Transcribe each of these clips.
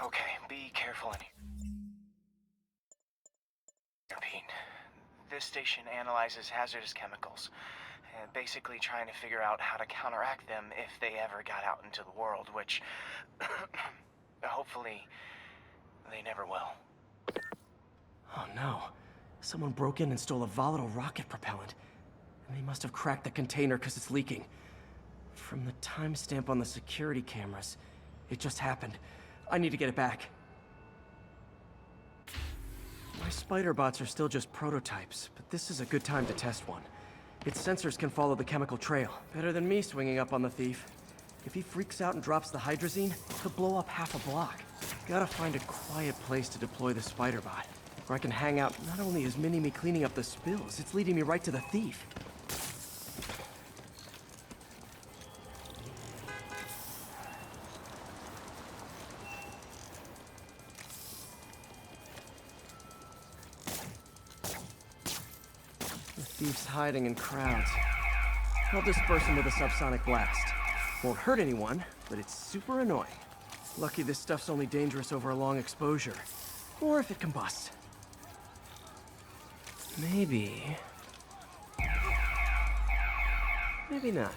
Okay, be careful and... Pete, this station analyzes hazardous chemicals, basically trying to figure out how to counteract them if they ever got out into the world, which... hopefully, they never will. Oh no. Someone broke in and stole a volatile rocket propellant. And they must have cracked the container because it's leaking. From the timestamp on the security cameras, it just happened. I need to get it back. My spider bots are still just prototypes, but this is a good time to test one. Its sensors can follow the chemical trail. Better than me swinging up on the thief. If he freaks out and drops the hydrazine, he'll blow up half a block. Gotta find a quiet place to deploy the spider bot, where I can hang out. Not only is Mini-Me cleaning up the spills, it's leading me right to the thief. The thief's hiding in crowds. I'll disperse him with a subsonic blast. Won't hurt anyone, but it's super annoying. Lucky this stuff's only dangerous over a long exposure. Or if it combusts. Maybe... maybe not.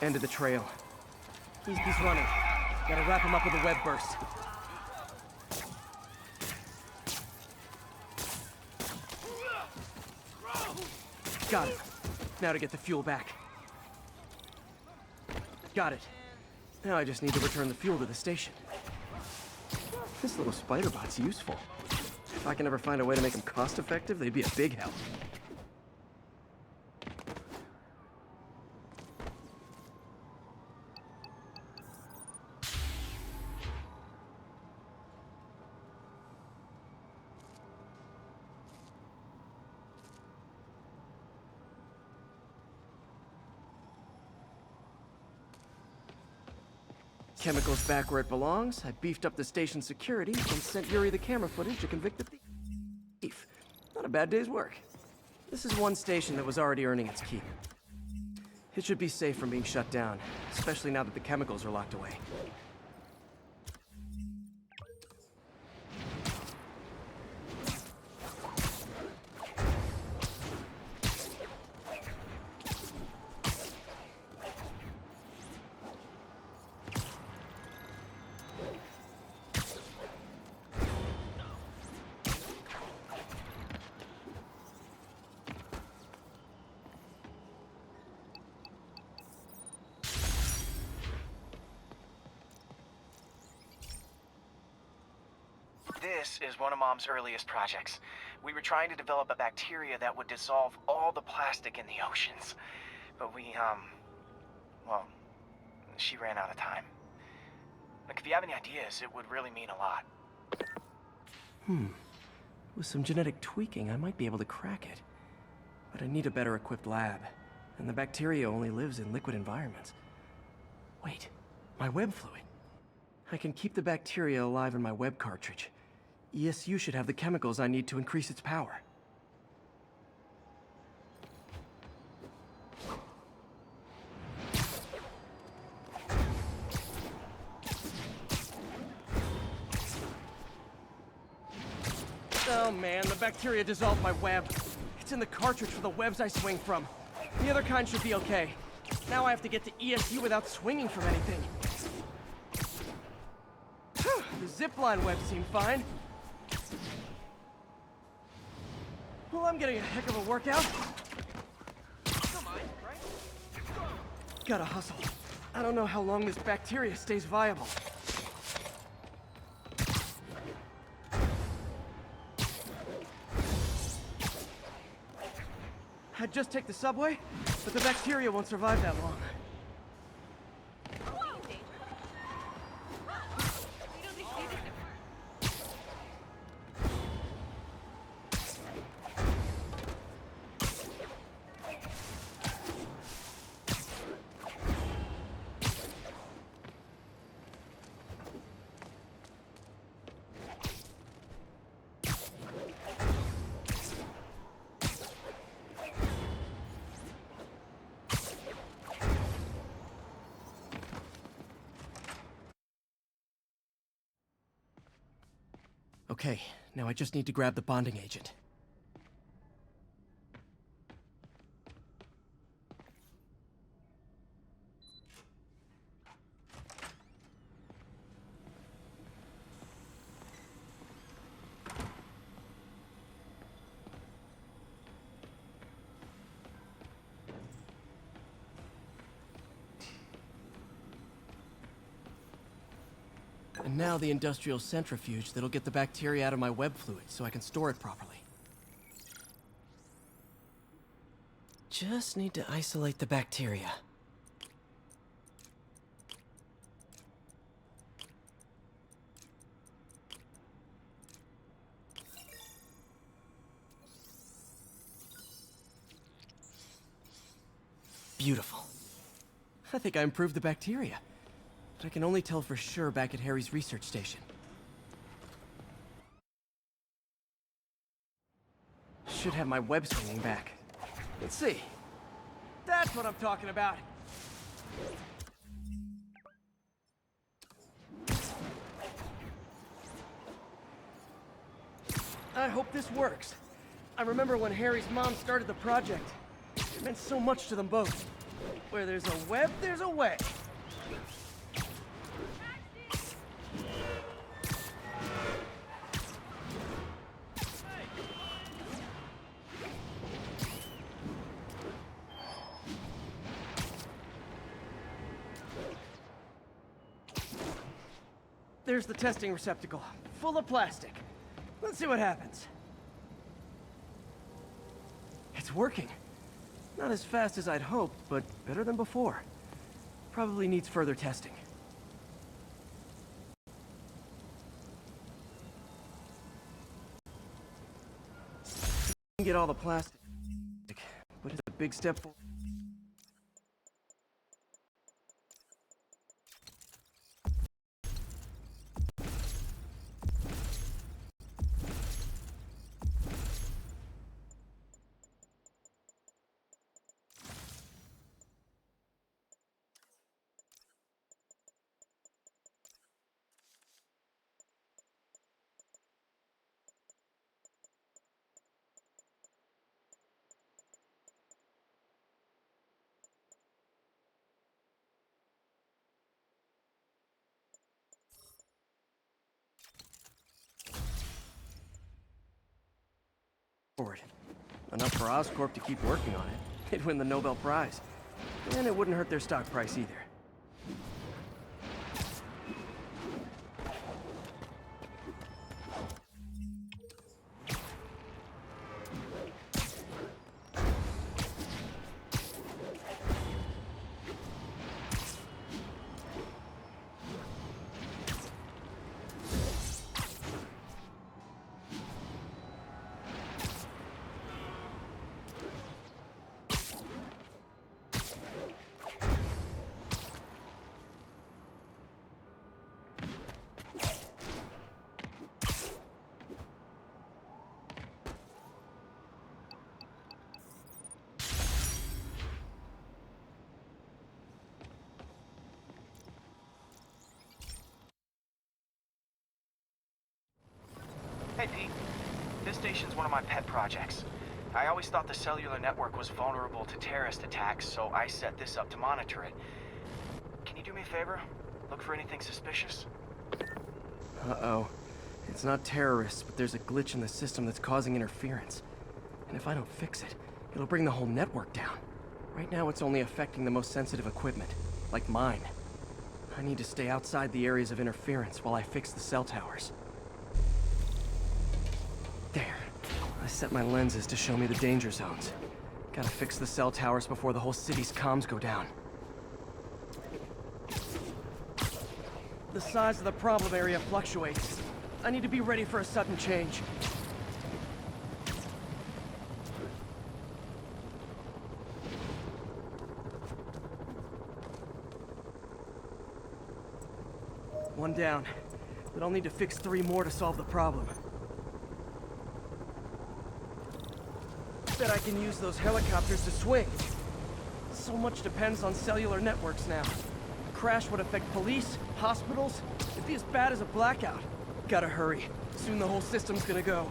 End of the trail. He's running. Gotta wrap him up with a web burst. Got it. Now to get the fuel back. Got it. Now I just need to return the fuel to the station. This little spider bot's useful. If I can ever find a way to make them cost-effective, they'd be a big help. Chemicals back where it belongs. I beefed up the station security and sent Yuri the camera footage to convict the thief. Not a bad day's work. This is one station that was already earning its keep. It should be safe from being shut down, especially now that the chemicals are locked away. This is one of Mom's earliest projects. We were trying to develop a bacteria that would dissolve all the plastic in the oceans. But well, she ran out of time. Look, if you have any ideas, it would really mean a lot. With some genetic tweaking, I might be able to crack it. But I need a better equipped lab. And the bacteria only lives in liquid environments. Wait, my web fluid. I can keep the bacteria alive in my web cartridge. ESU should have the chemicals I need to increase its power. Oh man, the bacteria dissolved my web. It's in the cartridge for the webs I swing from. The other kind should be okay. Now I have to get to ESU without swinging from anything. The zipline webs seem fine. Well, I'm getting a heck of a workout. Come on, right? Gotta hustle. I don't know how long this bacteria stays viable. I'd just take the subway, but the bacteria won't survive that long. Okay, now I just need to grab the bonding agent. And now the industrial centrifuge that'll get the bacteria out of my web fluid so I can store it properly. Just need to isolate the bacteria. Beautiful. I think I improved the bacteria. But I can only tell for sure back at Harry's research station. Should have my web swinging back. Let's see. That's what I'm talking about. I hope this works. I remember when Harry's mom started the project. It meant so much to them both. Where there's a web, there's a way. There's the testing receptacle, full of plastic. Let's see what happens. It's working. Not as fast as I'd hoped, but better than before. Probably needs further testing. I can get all the plastic, but it's a big step forward. Enough for Oscorp to keep working on it. They'd win the Nobel Prize. And it wouldn't hurt their stock price either. Hey, Pete. This station's one of my pet projects. I always thought the cellular network was vulnerable to terrorist attacks, so I set this up to monitor it. Can you do me a favor? Look for anything suspicious? Uh-oh. It's not terrorists, but there's a glitch in the system that's causing interference. And if I don't fix it, it'll bring the whole network down. Right now, it's only affecting the most sensitive equipment, like mine. I need to stay outside the areas of interference while I fix the cell towers. There. I set my lenses to show me the danger zones. Gotta fix the cell towers before the whole city's comms go down. The size of the problem area fluctuates. I need to be ready for a sudden change. One down, but I'll need to fix 3 more to solve the problem. Bet I can use those helicopters to swing. So much depends on cellular networks now. A crash would affect police, hospitals. It'd be as bad as a blackout. Gotta hurry. Soon the whole system's gonna go.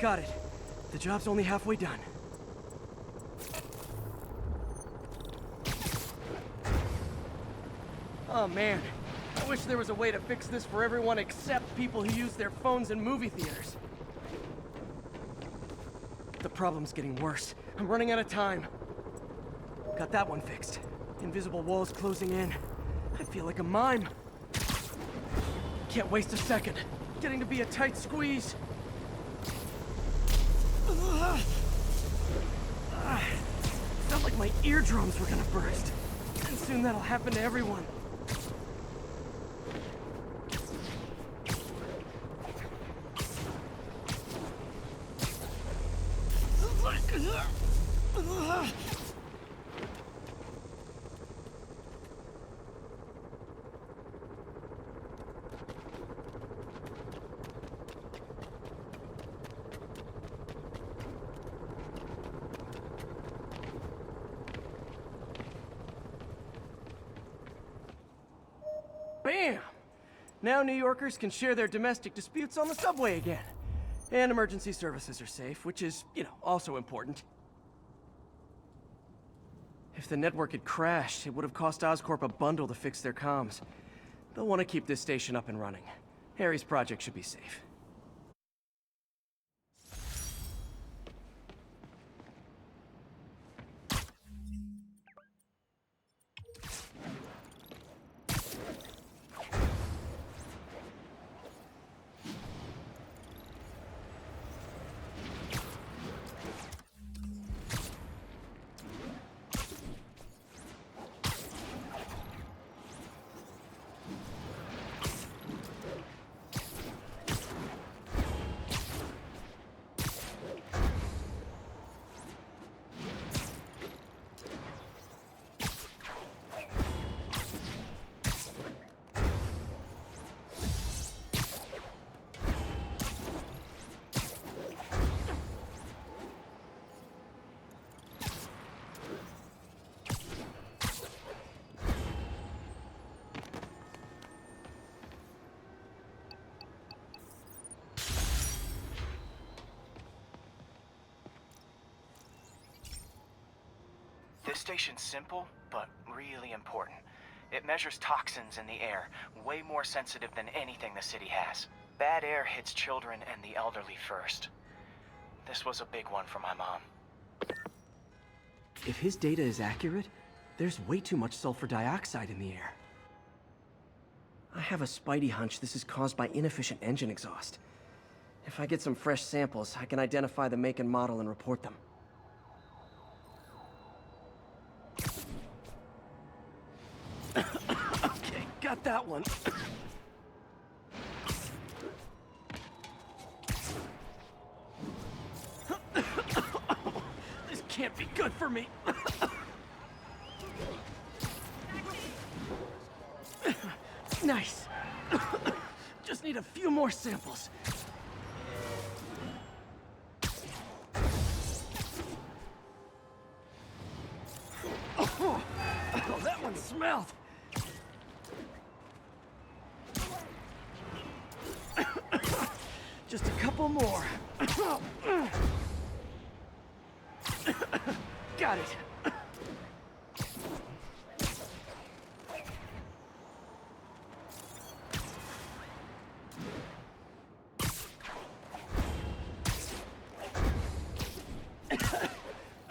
Got it. The job's only halfway done. Oh man, I wish there was a way to fix this for everyone except people who use their phones in movie theaters. The problem's getting worse. I'm running out of time. Got that one fixed. Invisible walls closing in. I feel like a mime. Can't waste a second. Getting to be a tight squeeze. Felt like my eardrums were gonna burst. And soon that'll happen to everyone. Bam! Now New Yorkers can share their domestic disputes on the subway again. And emergency services are safe, which is, also important. If the network had crashed, it would have cost Oscorp a bundle to fix their comms. They'll want to keep this station up and running. Harry's project should be safe. This station's simple, but really important. It measures toxins in the air, way more sensitive than anything the city has. Bad air hits children and the elderly first. This was a big one for my mom. If his data is accurate, there's way too much sulfur dioxide in the air. I have a spidey hunch this is caused by inefficient engine exhaust. If I get some fresh samples, I can identify the make and model and report them. Okay, got that one. This can't be good for me. Nice. Just need a few more samples. Oh, that one smelled. Just a couple more. Got it.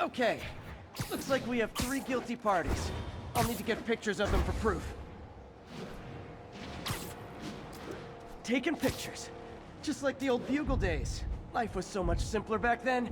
Okay. Looks like we have 3 guilty parties. I'll need to get pictures of them for proof. Taking pictures. Just like the old Bugle days. Life was so much simpler back then.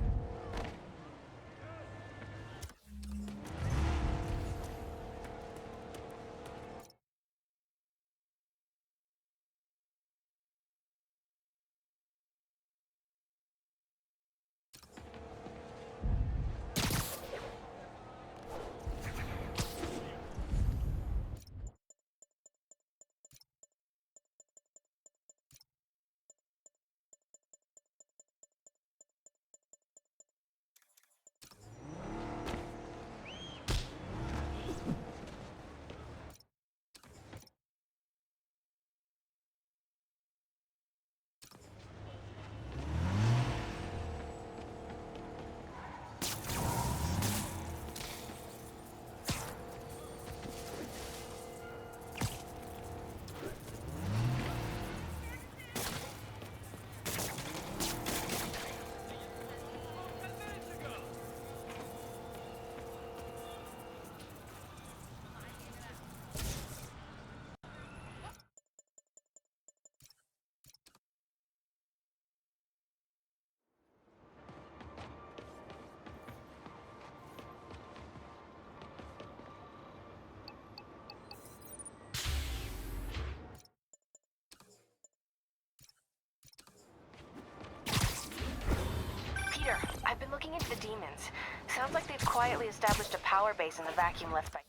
looking into the demons. Sounds like they've quietly established a power base in the vacuum left by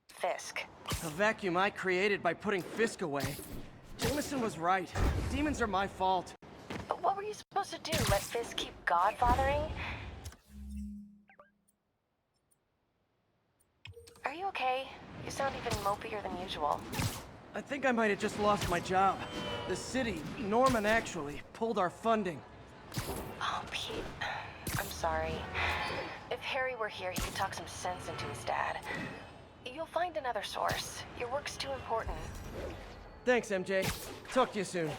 Fisk. A vacuum I created by putting Fisk away. Jameson was right. The demons are my fault. But what were you supposed to do? Let Fisk keep godfathering? Are you okay? You sound even mopier than usual. I think I might have just lost my job. The city, Norman actually, pulled our funding. Oh, Pete. I'm sorry. If Harry were here, he could talk some sense into his dad. You'll find another source. Your work's too important. Thanks, MJ. Talk to you soon.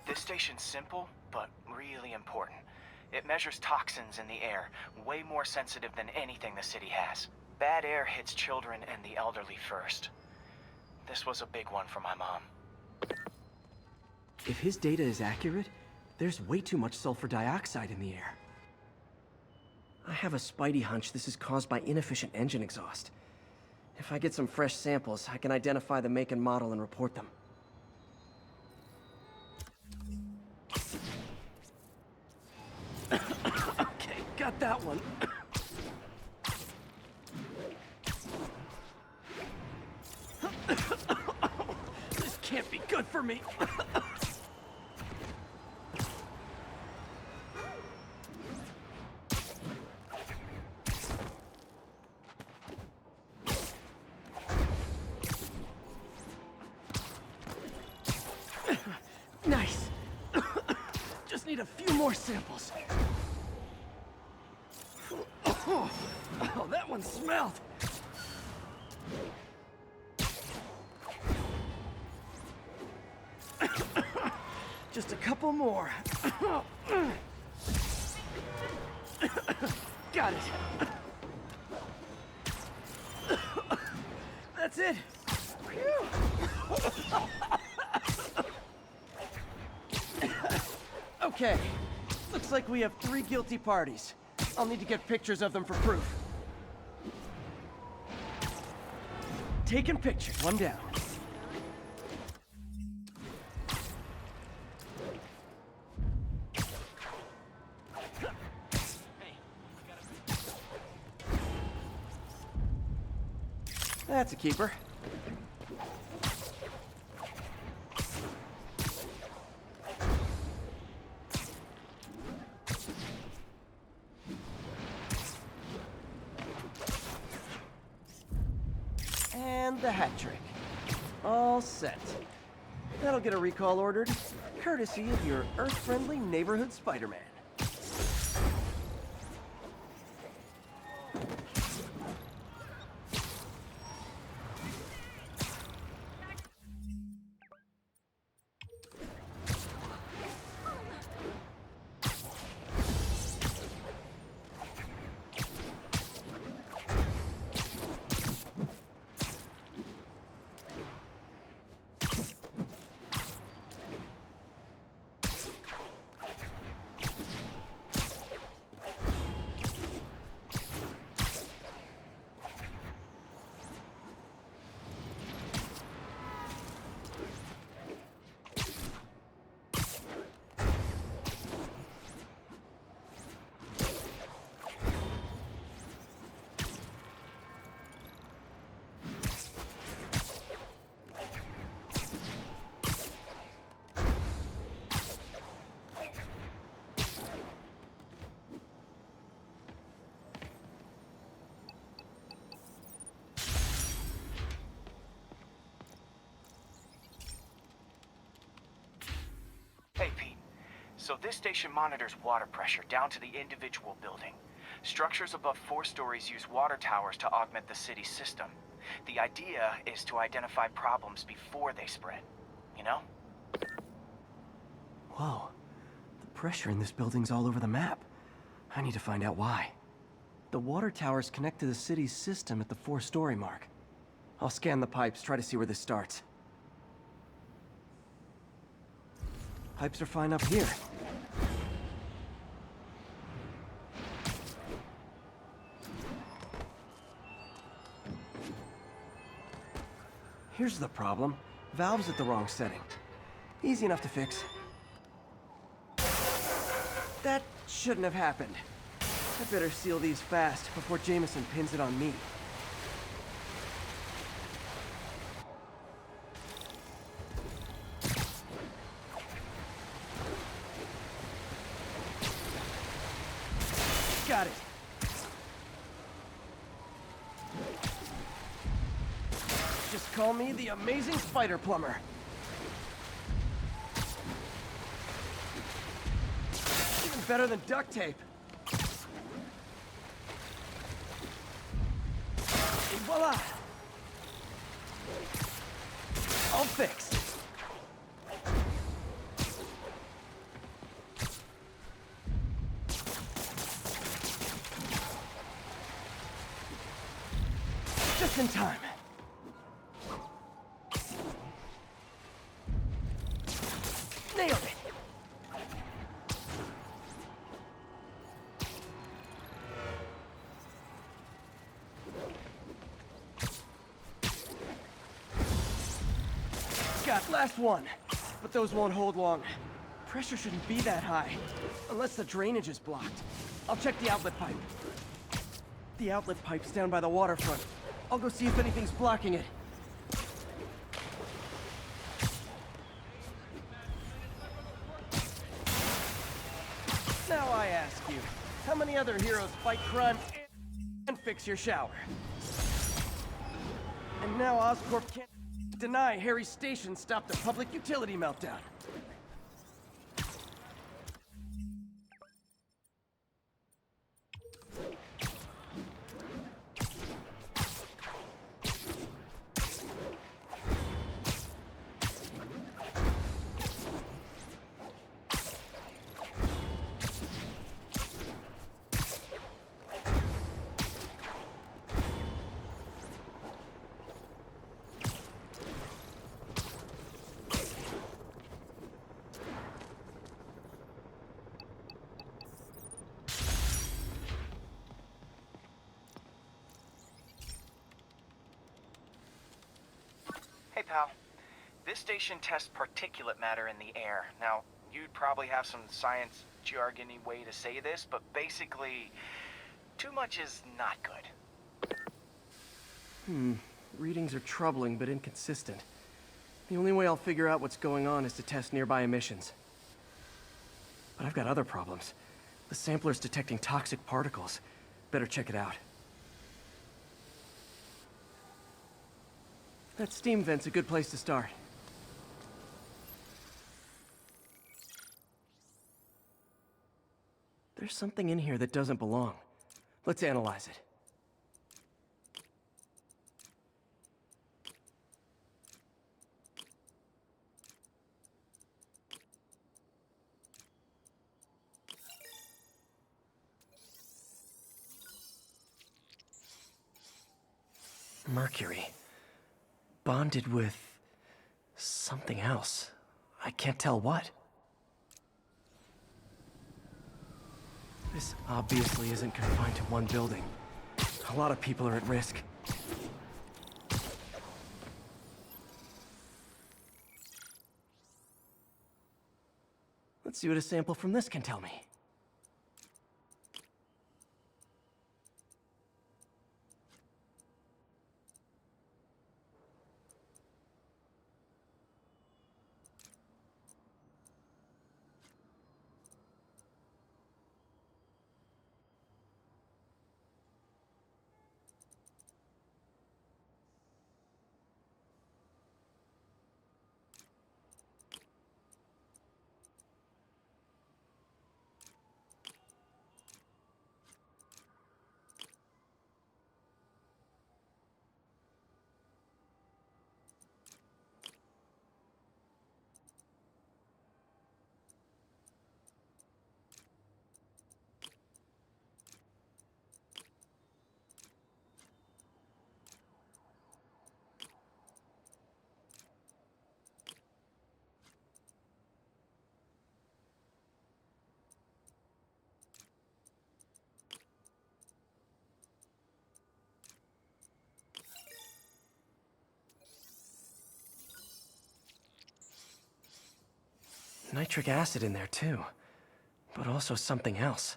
This station's simple, but really important. It measures toxins in the air, way more sensitive than anything the city has. Bad air hits children and the elderly first. This was a big one for my mom. If his data is accurate, there's way too much sulfur dioxide in the air. I have a spidey hunch this is caused by inefficient engine exhaust. If I get some fresh samples, I can identify the make and model and report them. Okay, got that one. This can't be good for me. Nice. Just need a few more samples. Oh, that one smelled. Just a couple more. Got it. That's it. Okay. Looks like we have 3 guilty parties. I'll need to get pictures of them for proof. Taking pictures, one down. That's a keeper. And the hat trick. All set. That'll get a recall ordered, courtesy of your Earth-friendly neighborhood Spider-Man. Hey, Pete. So this station monitors water pressure down to the individual building. Structures above 4 stories use water towers to augment the city's system. The idea is to identify problems before they spread, you know? Whoa. The pressure in this building's all over the map. I need to find out why. The water towers connect to the city's system at the 4-story mark. I'll scan the pipes, try to see where this starts. Pipes are fine up here. Here's the problem. Valve's at the wrong setting. Easy enough to fix. That shouldn't have happened. I better seal these fast before Jameson pins it on me. Got it. Just call me the amazing spider plumber. Even better than duct tape. Et voila! All fixed. Just in time. Nailed it! Got last one, but those won't hold long. Pressure shouldn't be that high, unless the drainage is blocked. I'll check the outlet pipe. The outlet pipe's down by the waterfront. I'll go see if anything's blocking it. Now I ask you, how many other heroes fight crime and fix your shower? And now Oscorp can't deny Harry's station stopped a public utility meltdown. Hey, pal. This station tests particulate matter in the air. Now, you'd probably have some science jargony way to say this, but basically, too much is not good. Readings are troubling but inconsistent. The only way I'll figure out what's going on is to test nearby emissions. But I've got other problems. The sampler's detecting toxic particles. Better check it out. That steam vent's a good place to start. There's something in here that doesn't belong. Let's analyze it. Mercury. Bonded with something else. I can't tell what. This obviously isn't confined to one building. A lot of people are at risk. Let's see what a sample from this can tell me. Nitric acid in there too, but also something else.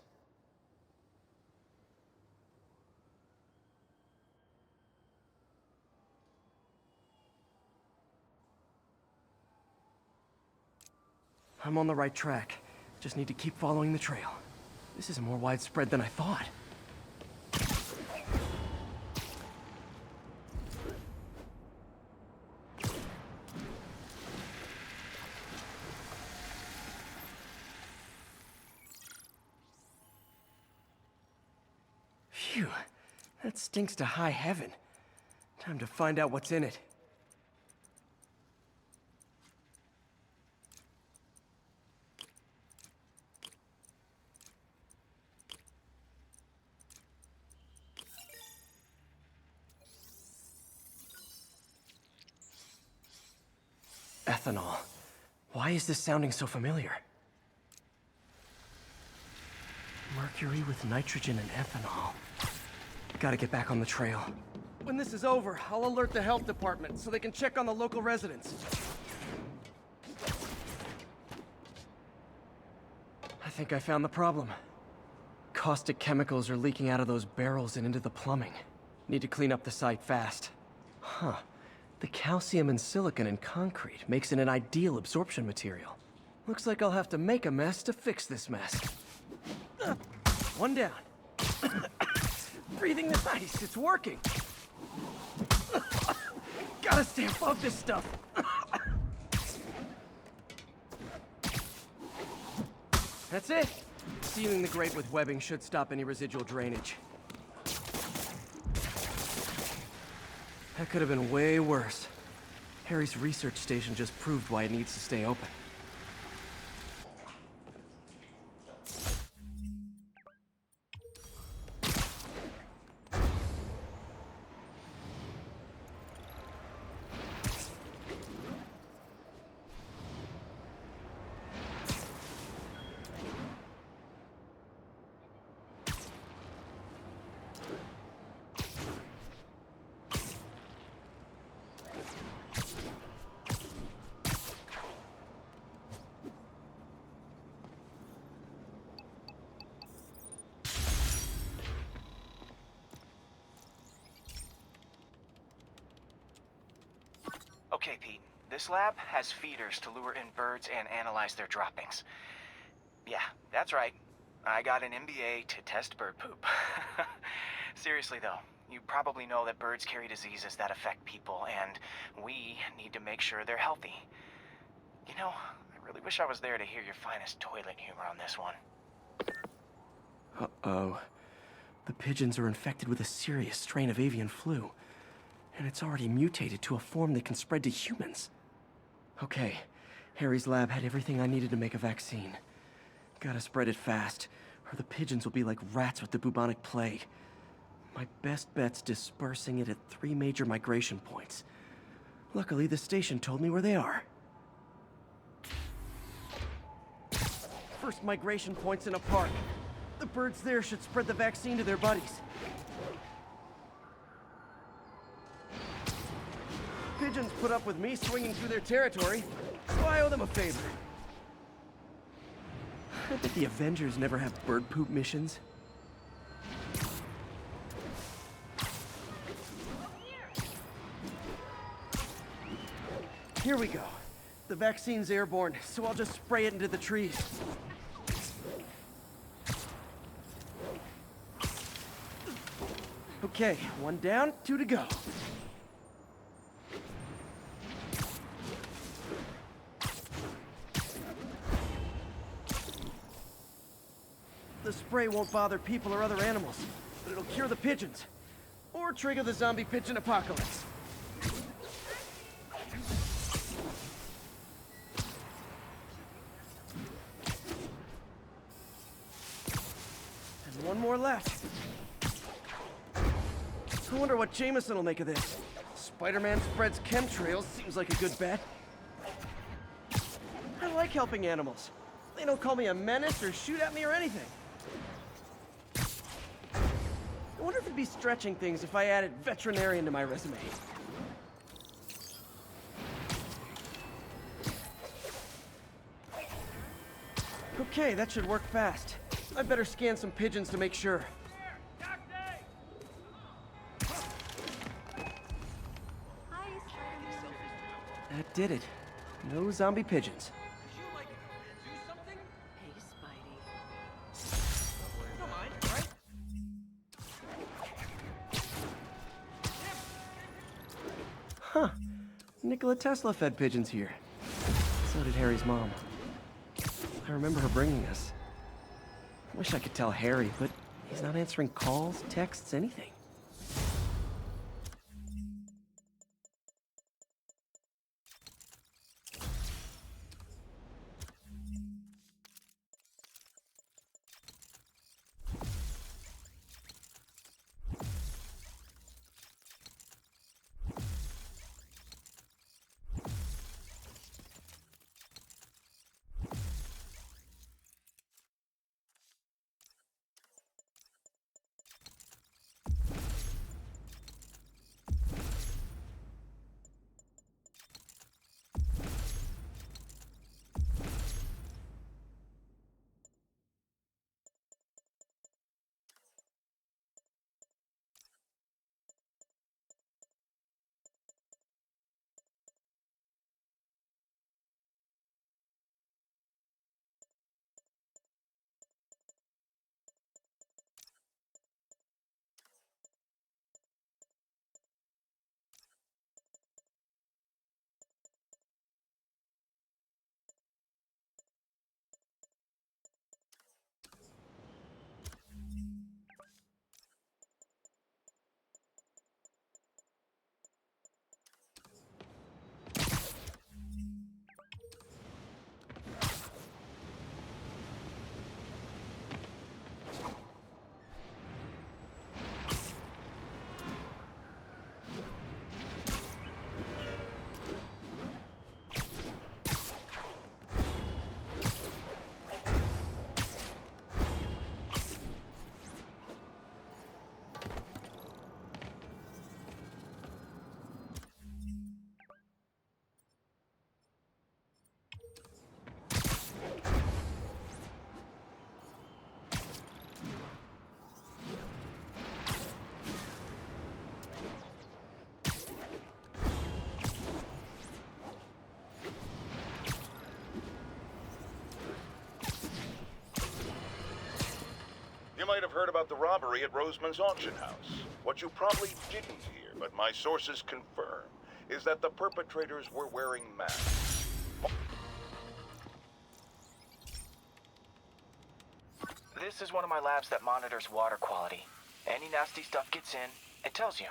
I'm on the right track. Just need to keep following the trail. This is more widespread than I thought. Phew, that stinks to high heaven. Time to find out what's in it. Ethanol. Why is this sounding so familiar? Mercury with nitrogen and ethanol. Gotta get back on the trail. When this is over, I'll alert the health department so they can check on the local residents. I think I found the problem. Caustic chemicals are leaking out of those barrels and into the plumbing. Need to clean up the site fast. Huh. The calcium and silicon in concrete makes it an ideal absorption material. Looks like I'll have to make a mess to fix this mess. One down. Breathing the ice, it's working. Gotta stay above this stuff. That's it. Sealing the grate with webbing should stop any residual drainage. That could have been way worse. Harry's research station just proved why it needs to stay open. Okay, Pete. This lab has feeders to lure in birds and analyze their droppings. Yeah, that's right. I got an MBA to test bird poop. Seriously though, you probably know that birds carry diseases that affect people, and we need to make sure they're healthy. You know, I really wish I was there to hear your finest toilet humor on this one. Uh-oh. The pigeons are infected with a serious strain of avian flu. And it's already mutated to a form that can spread to humans. Okay, Harry's lab had everything I needed to make a vaccine. Gotta spread it fast, or the pigeons will be like rats with the bubonic plague. My best bet's dispersing it at 3 major migration points. Luckily, the station told me where they are. First migration point's in a park. The birds there should spread the vaccine to their buddies. Pigeons put up with me swinging through their territory, so I owe them a favor. I bet the Avengers never have bird poop missions. Here we go. The vaccine's airborne, so I'll just spray it into the trees. Okay, 1 down, 2 to go. The spray won't bother people or other animals, but it'll cure the pigeons. Or trigger the zombie pigeon apocalypse. And 1 more left. I wonder what Jameson will make of this. Spider-Man spreads chemtrails, seems like a good bet. I like helping animals. They don't call me a menace or shoot at me or anything. I wonder if it'd be stretching things if I added veterinarian to my resume. Okay, that should work fast. I better scan some pigeons to make sure. That did it. No zombie pigeons. Hey, Spidey. Huh. Nikola Tesla fed pigeons here. So did Harry's mom. I remember her bringing us. Wish I could tell Harry, but he's not answering calls, texts, anything. You might have heard about the robbery at Roseman's auction house. What you probably didn't hear, but my sources confirm, is that the perpetrators were wearing masks. This is one of my labs that monitors water quality. Any nasty stuff gets in, it tells you.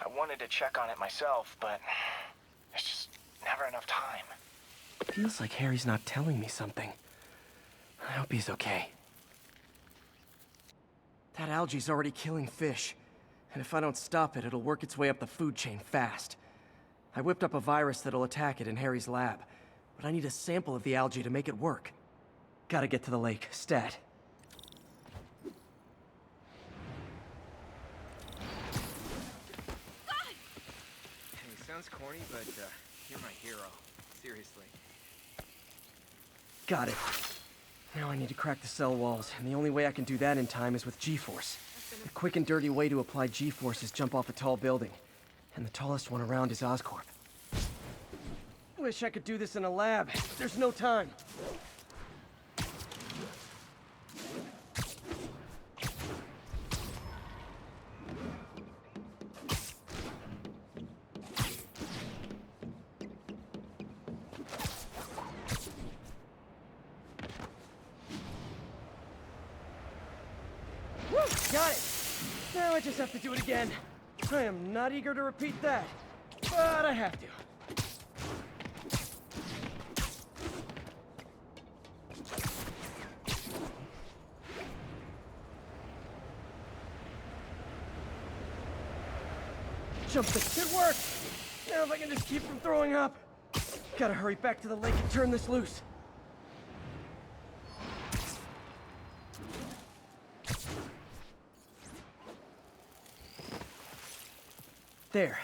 I wanted to check on it myself, but there's just never enough time. Feels like Harry's not telling me something. I hope he's okay. That algae's already killing fish. And if I don't stop it, it'll work its way up the food chain fast. I whipped up a virus that'll attack it in Harry's lab, but I need a sample of the algae to make it work. Gotta get to the lake, stat. Hey, sounds corny, but you're my hero. Seriously. Got it. Now I need to crack the cell walls, and the only way I can do that in time is with G-force. The quick and dirty way to apply G-force is jump off a tall building, and the tallest one around is Oscorp. Wish I could do this in a lab. There's no time. Woo! Got it! Now I just have to do it again. I am not eager to repeat that, but I have to. Jump fix, it worked! Now if I can just keep from throwing up. Gotta hurry back to the lake and turn this loose. There.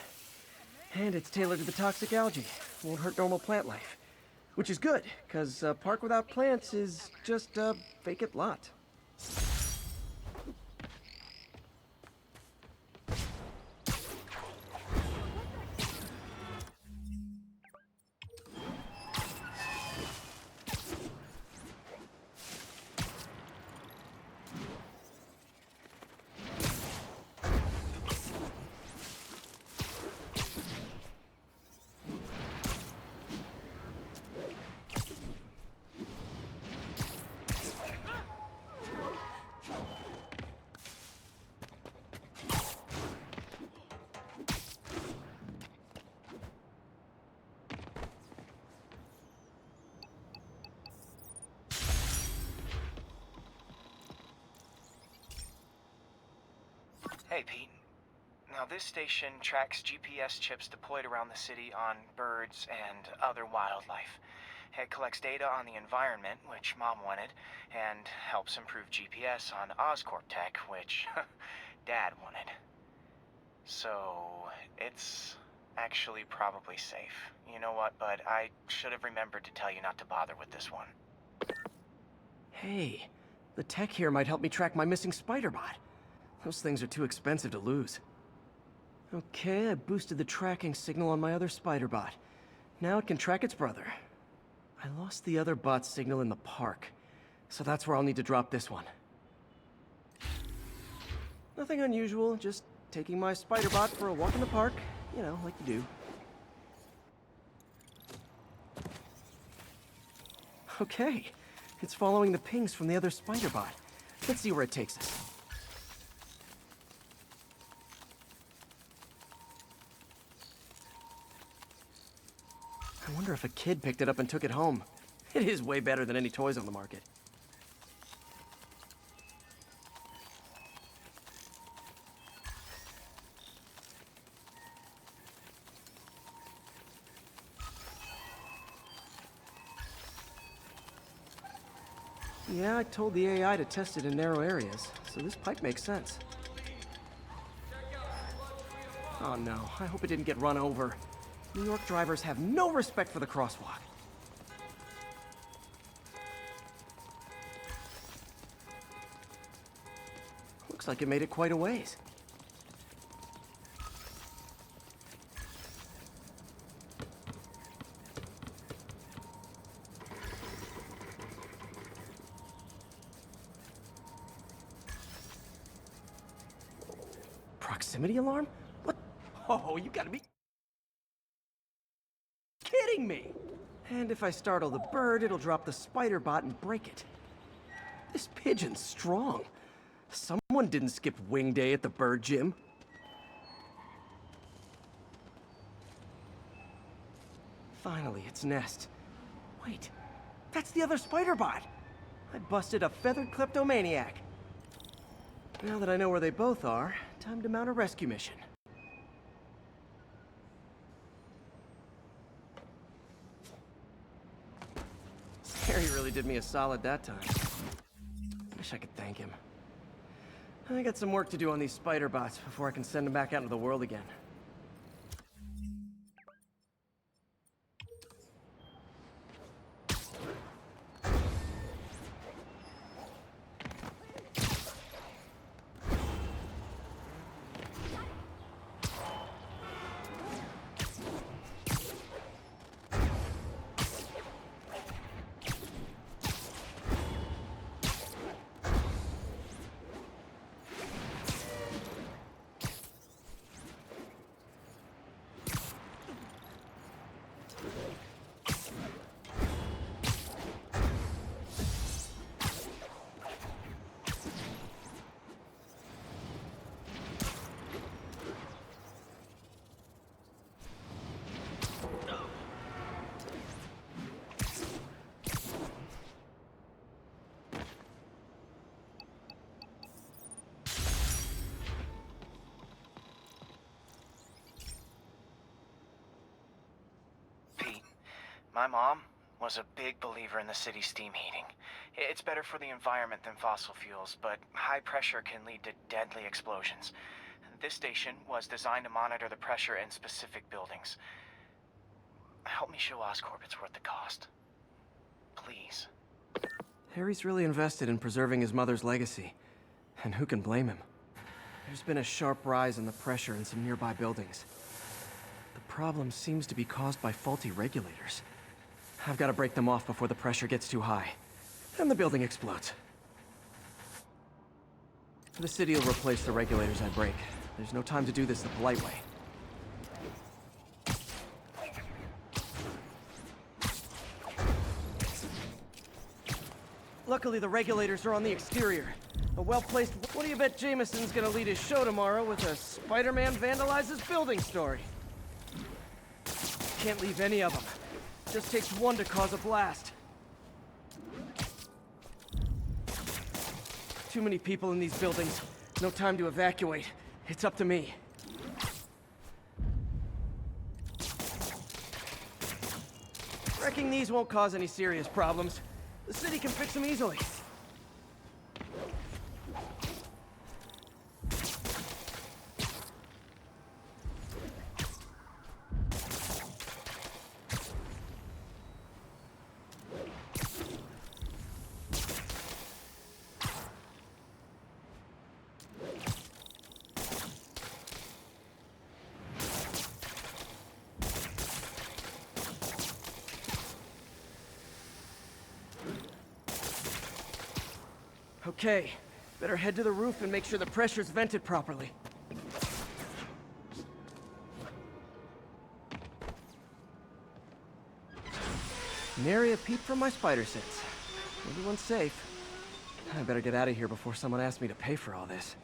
And it's tailored to the toxic algae. Won't hurt normal plant life. Which is good, because a park without plants is just a vacant lot. Hey, Pete. Now, this station tracks GPS chips deployed around the city on birds and other wildlife. It collects data on the environment, which Mom wanted, and helps improve GPS on Oscorp tech, which Dad wanted. So, it's actually probably safe. You know what, bud? I should have remembered to tell you not to bother with this one. Hey, the tech here might help me track my missing spider bot. Those things are too expensive to lose. Okay, I boosted the tracking signal on my other spider bot. Now it can track its brother. I lost the other bot's signal in the park, so that's where I'll need to drop this one. Nothing unusual, just taking my spider bot for a walk in the park. You know, like you do. Okay, it's following the pings from the other spider bot. Let's see where it takes us. I wonder if a kid picked it up and took it home. It is way better than any toys on the market. Yeah, I told the AI to test it in narrow areas, so this pipe makes sense. Oh no, I hope it didn't get run over. New York drivers have no respect for the crosswalk. Looks like it made it quite a ways. Proximity alarm? What? Oh, you gotta be kidding me! And if I startle the bird, it'll drop the spider bot and break it. This pigeon's strong. Someone didn't skip wing day at the bird gym. Finally, its nest. Wait, that's the other spider bot. I busted a feathered kleptomaniac. Now that I know where they both are, time to mount a rescue mission. Harry really did me a solid that time. Wish I could thank him. I got some work to do on these spider bots before I can send them back out into the world again. My mom was a big believer in the city's steam heating. It's better for the environment than fossil fuels, but high pressure can lead to deadly explosions. This station was designed to monitor the pressure in specific buildings. Help me show Oscorp it's worth the cost. please. Harry's really invested in preserving his mother's legacy. And who can blame him? There's been a sharp rise in the pressure in some nearby buildings. The problem seems to be caused by faulty regulators. I've got to break them off before the pressure gets too high. And the building explodes. The city will replace the regulators I break. There's no time to do this the polite way. Luckily, the regulators are on the exterior. A well-placed... What do you bet Jameson's gonna lead his show tomorrow with a Spider-Man vandalizes building story? Can't leave any of them. Just takes one to cause a blast. Too many people in these buildings. No time to evacuate. It's up to me. Wrecking these won't cause any serious problems. The city can fix them easily. Okay, better head to the roof and make sure the pressure's vented properly. Nary a peep from my spider sense. Everyone's safe. I better get out of here before someone asks me to pay for all this.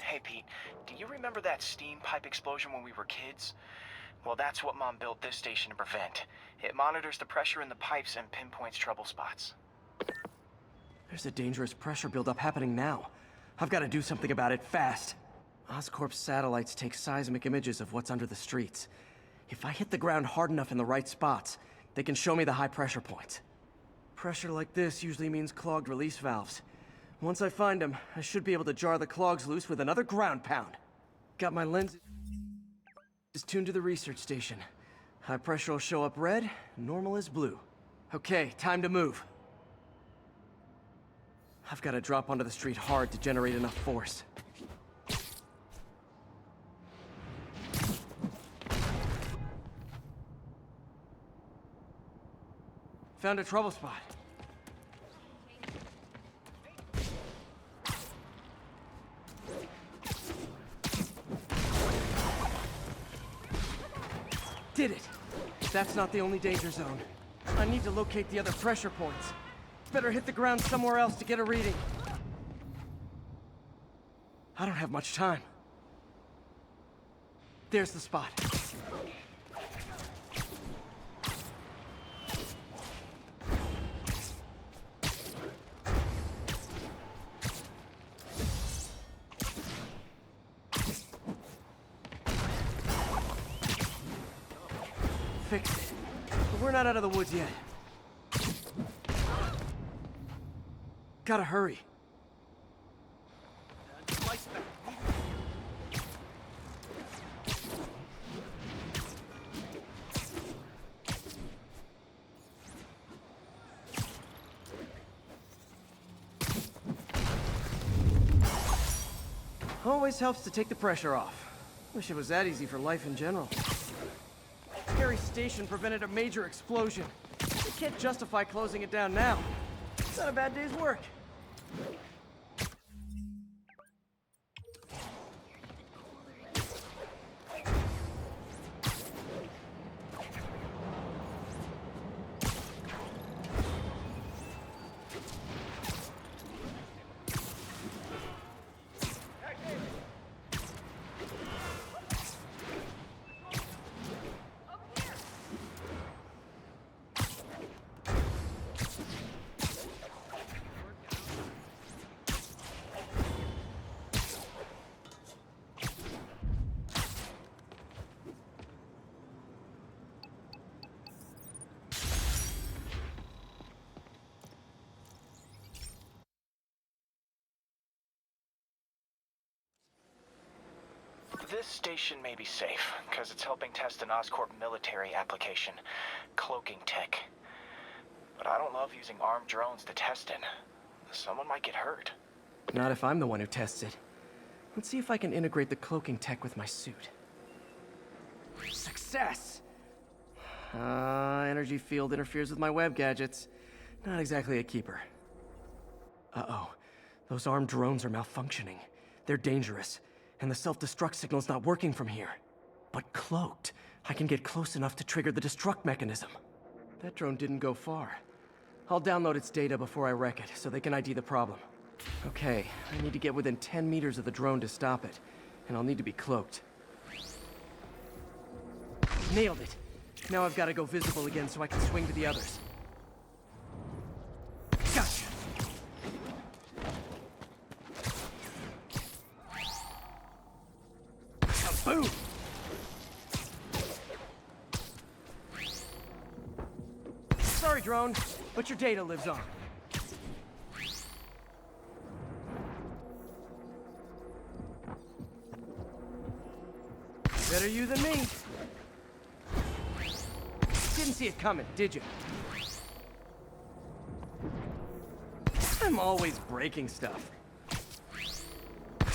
Hey, Pete, do you remember that steam pipe explosion when we were kids? Well, that's what Mom built this station to prevent. It monitors the pressure in the pipes and pinpoints trouble spots. There's a dangerous pressure buildup happening now. I've got to do something about it fast. Oscorp's satellites take seismic images of what's under the streets. If I hit the ground hard enough in the right spots, they can show me the high pressure points. Pressure like this usually means clogged release valves. Once I find them, I should be able to jar the clogs loose with another ground pound. Got my lenses tuned to the research station. High pressure will show up red, normal is blue. Okay, time to move. I've got to drop onto the street hard to generate enough force. Found a trouble spot. Did it! That's not the only danger zone. I need to locate the other pressure points. Better hit the ground somewhere else to get a reading. I don't have much time. There's the spot. Fixed it. But we're not out of the woods yet. Gotta hurry. Always helps to take the pressure off. Wish it was that easy for life in general. Harry's station prevented a major explosion. We can't justify closing it down now. It's not a bad day's work. This station may be safe, because it's helping test an Oscorp military application, cloaking tech. But I don't love using armed drones to test it. Someone might get hurt. Not if I'm the one who tests it. Let's see if I can integrate the cloaking tech with my suit. Success! Energy field interferes with my web gadgets. Not exactly a keeper. Uh-oh. Those armed drones are malfunctioning. They're dangerous, and the self-destruct signal's not working from here. But cloaked, I can get close enough to trigger the destruct mechanism. That drone didn't go far. I'll download its data before I wreck it, so they can ID the problem. Okay, I need to get within 10 meters of the drone to stop it, and I'll need to be cloaked. Nailed it! Now I've got to go visible again so I can swing to the others. Gotcha! Boom! Sorry, drone, but your data lives on. Better you than me. Didn't see it coming, did you? I'm always breaking stuff.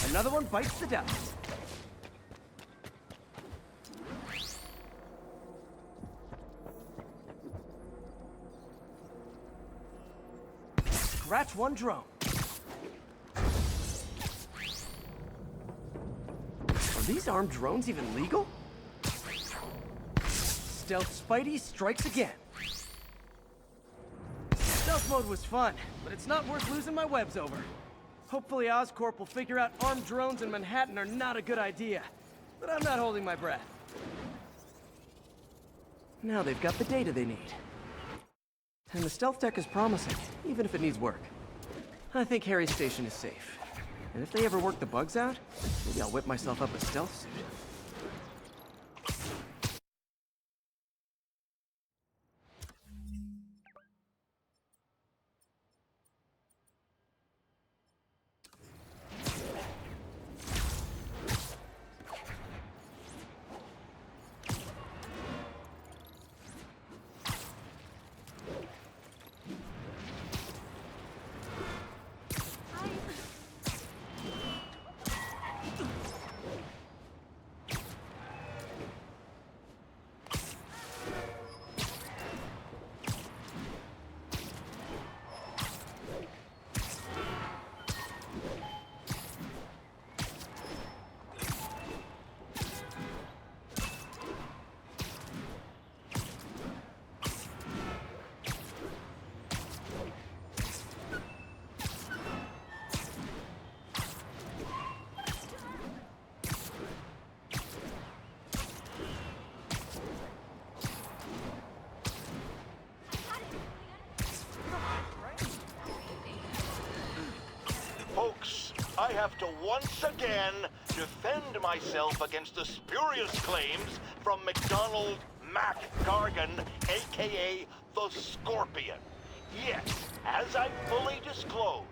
Another one bites the dust. Scratch one drone. Are these armed drones even legal? Stealth Spidey strikes again. Stealth mode was fun, but it's not worth losing my webs over. Hopefully Oscorp will figure out armed drones in Manhattan are not a good idea. But I'm not holding my breath. Now they've got the data they need. And the stealth tech is promising, even if it needs work. I think Harry's station is safe. And if they ever work the bugs out, maybe I'll whip myself up a stealth suit. Folks, I have to once again defend myself against the spurious claims from McDonald Mac Gargan, aka the Scorpion. Yes, as I fully disclosed,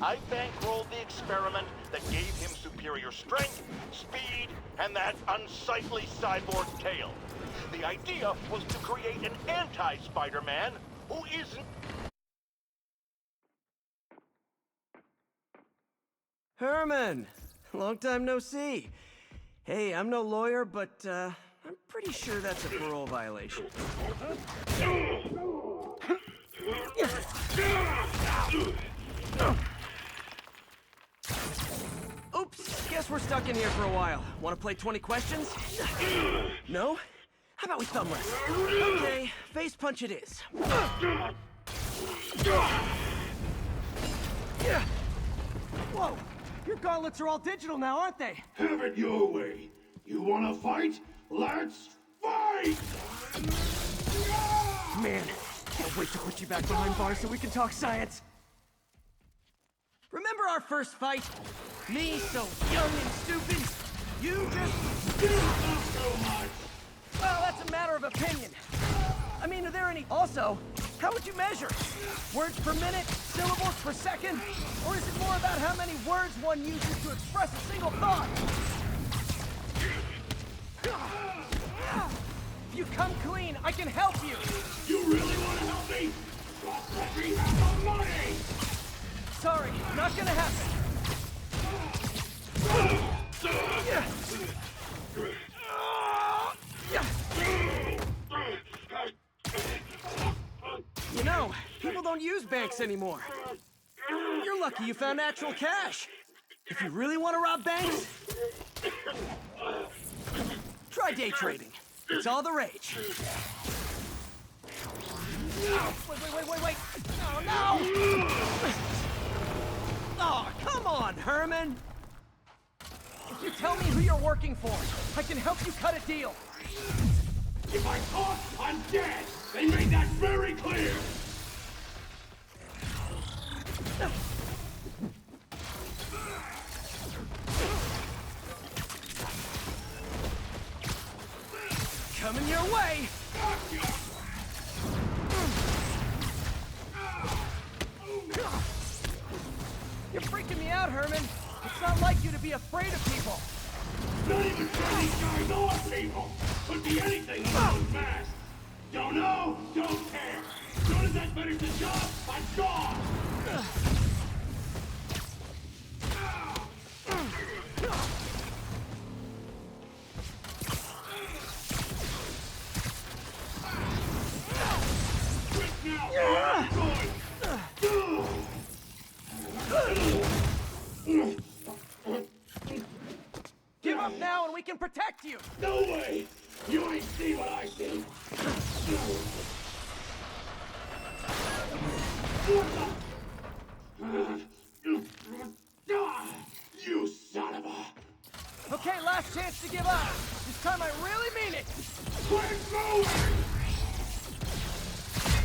I bankrolled the experiment that gave him superior strength, speed, and that unsightly cyborg tail. The idea was to create an anti-Spider-Man who isn't... Herman! Long time no see. Hey, I'm no lawyer, but I'm pretty sure that's a parole violation. Oops, guess we're stuck in here for a while. Want to play 20 questions? No? How about we thumb wrestle? Okay, face punch it is. Whoa! Your gauntlets are all digital now, aren't they? Have it your way. You wanna fight? Let's fight! Man, can't wait to put you back behind bars so we can talk science. Remember our first fight? Me, so young and stupid. You just... Not so much! Well, that's a matter of opinion. I mean, are there any... Also, how would you measure? Words per minute? Syllables per second? Or is it more about how many words one uses to express a single thought? you come clean, I can help you! You really want to help me? Just let me have the money! Sorry, not gonna happen. You know, people don't use banks anymore. You're lucky you found actual cash. If you really want to rob banks, try day trading. It's all the rage. Wait. Oh, no! Oh, come on, Herman! If you tell me who you're working for, I can help you cut a deal. If I talk, I'm dead! They made that very clear! Coming your way! You're freaking me out, Herman. It's not like you to be afraid of people. Not even sure these guys are people! Could be anything on those masks! Don't know, don't care! As soon as I finish the job, I'm gone! Quick now! Give up now and we can protect you! No way! You ain't seen what I see! You son of a... Okay, last chance to give up. This time I really mean it. Quit moving!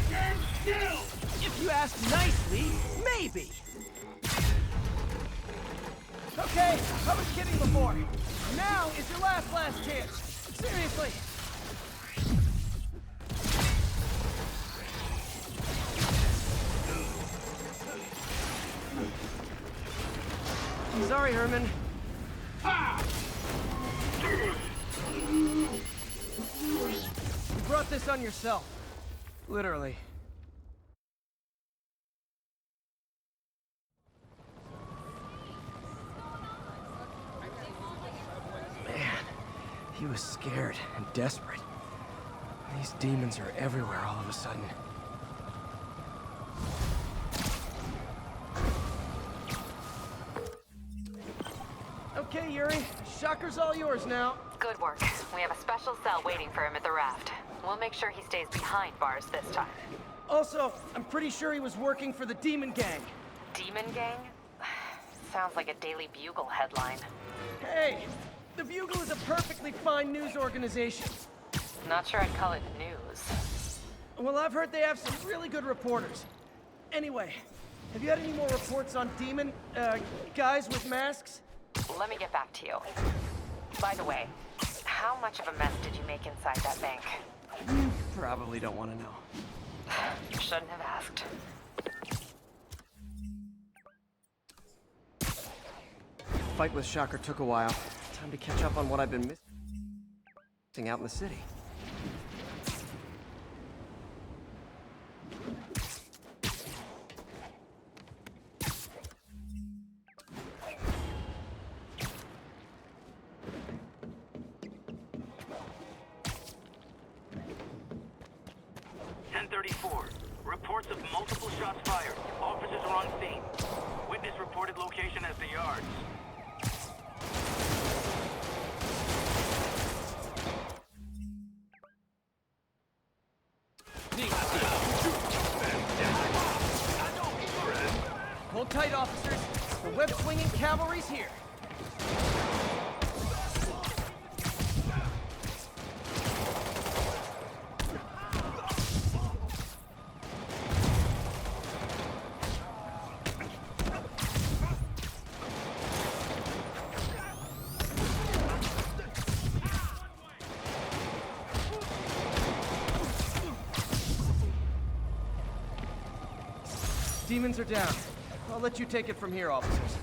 Stand still! If you ask nicely, maybe. Okay, I was kidding before. Now is your last chance. Seriously. Sorry, Herman. Ah! You brought this on yourself. Literally. Man, he was scared and desperate. These demons are everywhere all of a sudden. Okay, Yuri. Shocker's all yours now. Good work. We have a special cell waiting for him at the raft. We'll make sure he stays behind bars this time. Also, I'm pretty sure he was working for the Demon Gang. Demon Gang? Sounds like a Daily Bugle headline. Hey, the Bugle is a perfectly fine news organization. Not sure I'd call it news. Well, I've heard they have some really good reporters. Anyway, have you had any more reports on demon, guys with masks? Let me get back to you. By the way, how much of a mess did you make inside that bank? Probably don't want to know. Shouldn't have asked. Fight with Shocker took a while. Time to catch up on what I've been missing out in the city. Reports of multiple shots fired. Officers are on scene. Witness reported location as the yards. Hold tight, officers. The web-swinging cavalry's here. Demons are down. I'll let you take it from here, officers.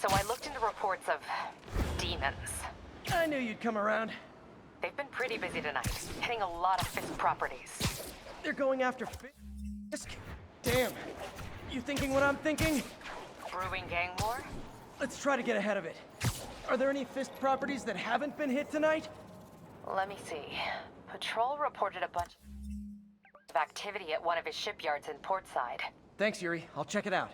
So I looked into reports of demons. I knew you'd come around. They've been pretty busy tonight, hitting a lot of Fisk properties. They're going after Fisk? Damn. You thinking what I'm thinking? Brewing gang war? Let's try to get ahead of it. Are there any Fisk properties that haven't been hit tonight? Let me see. Patrol reported a bunch of activity at one of his shipyards in Portside. Thanks, Yuri. I'll check it out.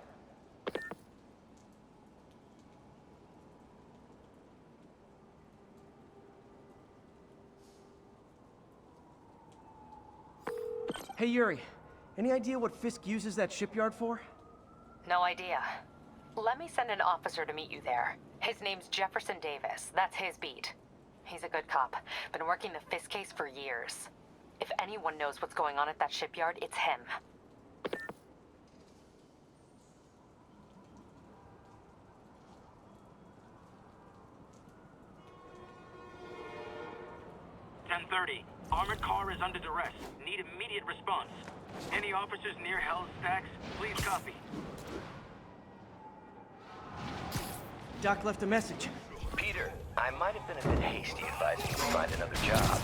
Hey, Yuri. Any idea what Fisk uses that shipyard for? No idea. Let me send an officer to meet you there. His name's Jefferson Davis. That's his beat. He's a good cop. Been working the Fisk case for years. If anyone knows what's going on at that shipyard, it's him. "10:30. Armored car is under duress. Need immediate response. Any officers near Hell's Stacks, please copy." Doc left a message. Peter, I might have been a bit hasty advising you to find another job.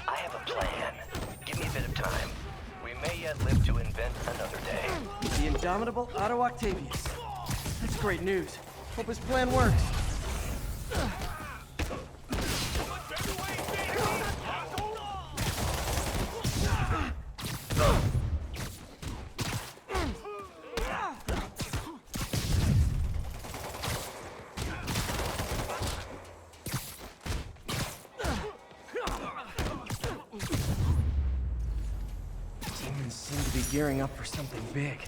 I have a plan. Give me a bit of time. We may yet live to invent another day. The indomitable Otto Octavius. That's great news. Hope his plan works. Demons seem to be gearing up for something big.